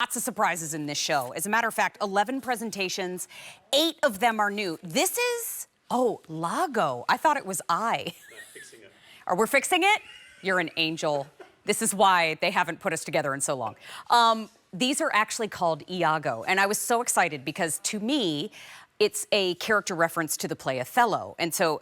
lots of surprises in this show. As a matter of fact, 11 presentations, 8 of them are new. This is, oh, Lago. I thought it was I. Fixing it. Are we fixing it? You're an angel. This is why they haven't put us together in so long. These are actually called Iago, and I was so excited because to me, it's a character reference to the play Othello. And so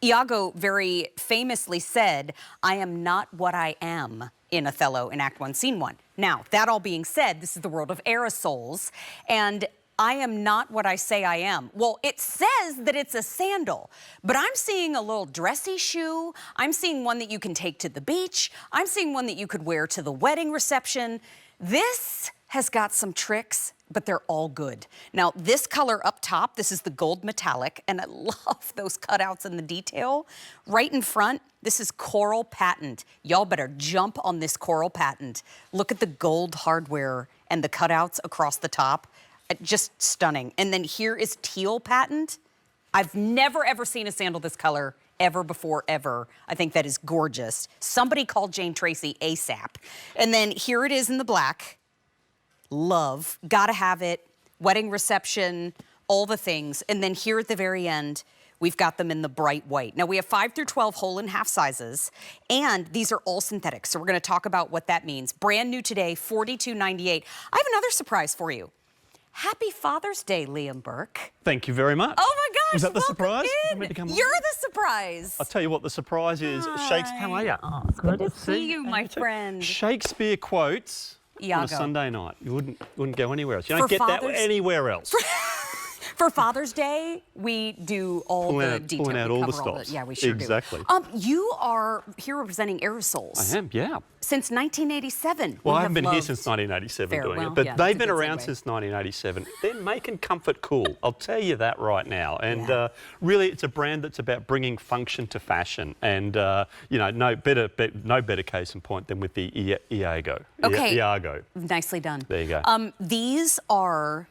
Iago very famously said, I am not what I am in Othello in Act 1, Scene 1. Now, that all being said, this is the world of aerosoles, and I am not what I say I am. Well, it says that it's a sandal, but I'm seeing a little dressy shoe. I'm seeing one that you can take to the beach. I'm seeing one that you could wear to the wedding reception. This has got some tricks, but they're all good. Now, this color up top, this is the gold metallic, and I love those cutouts and the detail. Right in front, this is coral patent. Y'all better jump on this coral patent. Look at the gold hardware and the cutouts across the top. Just stunning. And then here is teal patent. I've never, ever seen a sandal this color ever before, ever. I think that is gorgeous. Somebody called Jane Tracy ASAP. And then here it is in the black. Love, gotta have it, wedding reception, all the things. And then here at the very end, we've got them in the bright white. Now we have 5 through 12 whole and half sizes, and these are all synthetic. So we're gonna talk about what that means. Brand new today, $42.98. I have another surprise for you. Happy Father's Day, Liam Burke. Thank you very much. Oh my gosh, was that the surprise? You're the surprise. I'll tell you what the surprise is. Shakespeare, how are you? Oh, it's good to see you, my friend. Shakespeare quotes Iago. on a Sunday night. You wouldn't go anywhere else. You don't get that anywhere else. For Father's Day, we do all the detail. Pulling out all the stops. Yeah, we sure do. Exactly. You are here representing Aerosoles. I am, yeah. Since 1987. Well, I haven't been here since 1987 doing it, but they've been around since 1987. They're making comfort cool. I'll tell you that right now. And really, it's a brand that's about bringing function to fashion. And you know, no better case in point than with the Iago. Okay. Iago. Nicely done. There you go. These are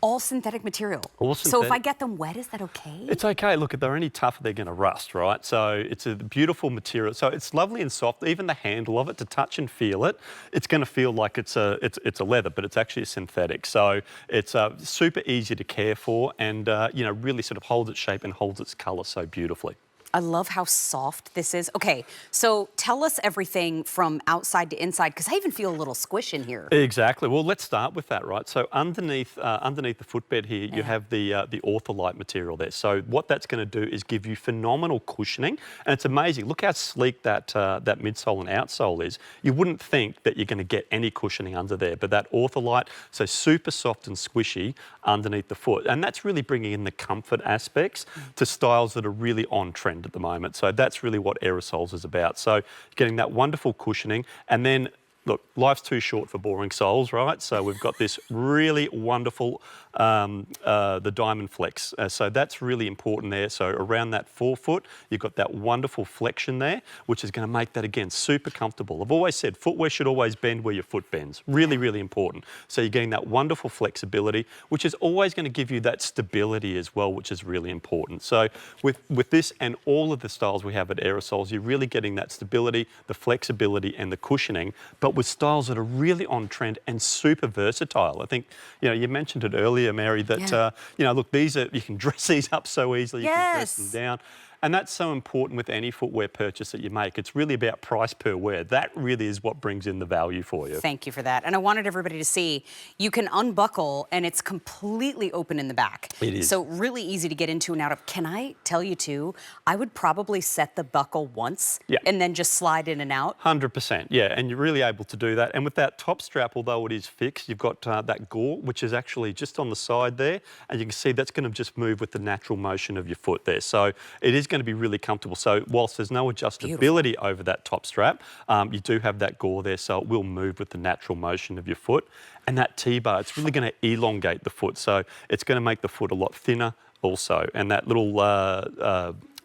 all synthetic material. All synthetic. So if I get them wet, is that okay? It's okay. Look, if they're any tougher, they're going to rust, right? So it's a beautiful material. So it's lovely and soft. Even the handle of it, to touch and feel it, it's going to feel like it's a leather, but it's actually a synthetic. So it's super easy to care for, and you know, really sort of holds its shape and holds its colour so beautifully. I love how soft this is. Okay, so tell us everything from outside to inside, because I even feel a little squish in here. Exactly. Well, let's start with that, right? So underneath the footbed here, you have the Ortholite material there. So what that's going to do is give you phenomenal cushioning, and it's amazing. Look how sleek that midsole and outsole is. You wouldn't think that you're going to get any cushioning under there, but that Ortholite, so super soft and squishy underneath the foot, and that's really bringing in the comfort aspects to styles that are really on trend at the moment. So that's really what Aerosoles is about. So getting that wonderful cushioning, and then look, life's too short for boring soles, right? So we've got this really wonderful, the Diamond Flex. So that's really important there. So around that forefoot, you've got that wonderful flexion there, which is going to make that, again, super comfortable. I've always said footwear should always bend where your foot bends. Really, really important. So you're getting that wonderful flexibility, which is always going to give you that stability as well, which is really important. So with this and all of the styles we have at Aerosoles, you're really getting that stability, the flexibility and the cushioning, but with styles that are really on trend and super versatile. I think, you know, you mentioned it earlier, Mary, that, you know, look, you can dress these up so easily, you can dress them down. And that's so important with any footwear purchase that you make. It's really about price per wear. That really is what brings in the value for you. Thank you for that. And I wanted everybody to see, you can unbuckle and it's completely open in the back. It is. So really easy to get into and out of. Can I tell you too, I would probably set the buckle once and then just slide in and out. 100%, yeah, and you're really able to do that. And with that top strap, although it is fixed, you've got that gore, which is actually just on the side there, and you can see that's going to just move with the natural motion of your foot there. So it is going to be really comfortable. So whilst there's no adjustability over that top strap, you do have that gore there, so it will move with the natural motion of your foot. And that T-bar, it's really going to elongate the foot, so it's going to make the foot a lot thinner also. And that little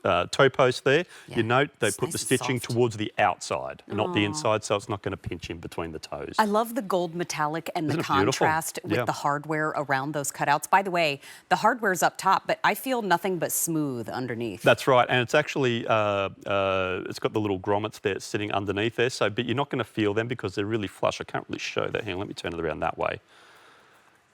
toe post there. Yeah. You note they It's put nice the and stitching soft. towards the outside, not the inside, so it's not going to pinch in between the toes. I love the gold metallic and Isn't the it beautiful? contrast with Yeah. the hardware around those cutouts. By the way, the hardware's up top, but I feel nothing but smooth underneath. That's right, and it's actually, it's got the little grommets there sitting underneath there, so, but you're not going to feel them because they're really flush. I can't really show that. Hang on, let me turn it around that way.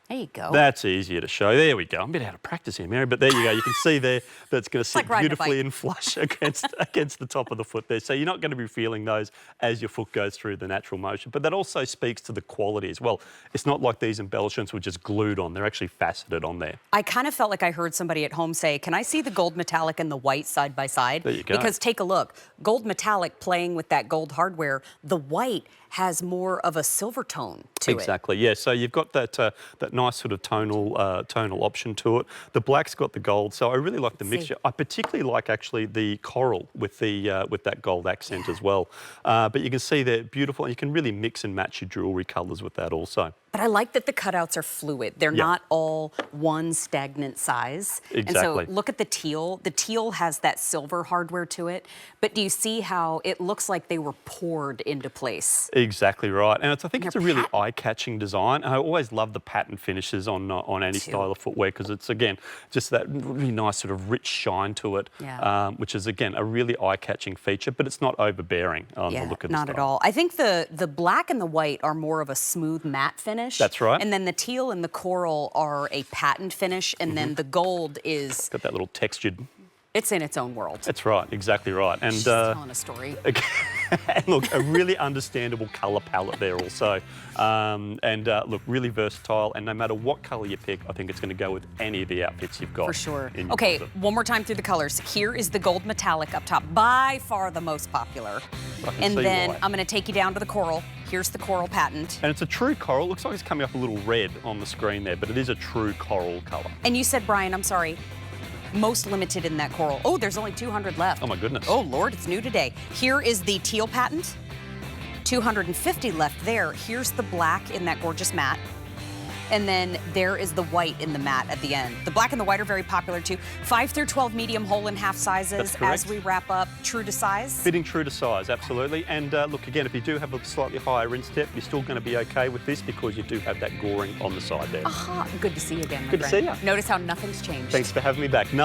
There you go. That's easier to show. There we go. I'm a bit out of practice here, Mary, but there you go. You can see there that's going to sit like riding a beautifully bike. and flush against the top of the foot there. So you're not going to be feeling those as your foot goes through the natural motion. But that also speaks to the quality as well. It's not like these embellishments were just glued on. They're actually faceted on there. I kind of felt like I heard somebody at home say, can I see the gold metallic and the white side by side? There you go. Because take a look. Gold metallic playing with that gold hardware, the white has more of a silver tone to it. Exactly, yeah. So you've got that that nice sort of tonal option to it. The black's got the gold, so I really like the mixture. I particularly like actually the coral with the with that gold accent as well. But you can see they're beautiful, and you can really mix and match your jewellery colours with that also. But I like that the cutouts are fluid. They're not all one stagnant size. Exactly. And so look at the teal. The teal has that silver hardware to it. But do you see how it looks like they were poured into place? Exactly right, and I think it's a really patent. eye-catching design. And I always love the pattern finishes on any style of footwear because it's, again, just that really nice sort of rich shine to it, which is, again, a really eye-catching feature, but it's not overbearing on the look of the not style. at all. I think the black and the white are more of a smooth matte finish. That's right. And then the teal and the coral are a patent finish, and then the gold is, Got that little textured. it's in its own world. That's right, exactly right. And She's telling a story. and look, a really understandable colour palette there also. Look, really versatile, and no matter what colour you pick, I think it's going to go with any of the outfits you've got. For sure. in your Okay, closet. one more time through the colors. Here is the gold metallic up top, by far the most popular. I can And see then why. I'm going to take you down to the coral. Here's the coral patent. And it's a true coral. Looks like it's coming up a little red on the screen there, but it is a true coral colour. And you said, Brian, I'm sorry, most limited in that coral. Oh, there's only 200 left. Oh my goodness. Oh, Lord, it's new today. Here is the teal patent. 250 left there. Here's the black in that gorgeous matte. And then there is the white in the matte at the end. The black and the white are very popular too. 5 through 12 medium whole and half sizes. That's correct. As we wrap up, true to size. Fitting true to size, absolutely. And look, again, if you do have a slightly higher instep, you're still going to be okay with this because you do have that goring on the side there. Aha, good to see you again, my Good to friend. see you. Notice how nothing's changed. Thanks for having me back. Nothing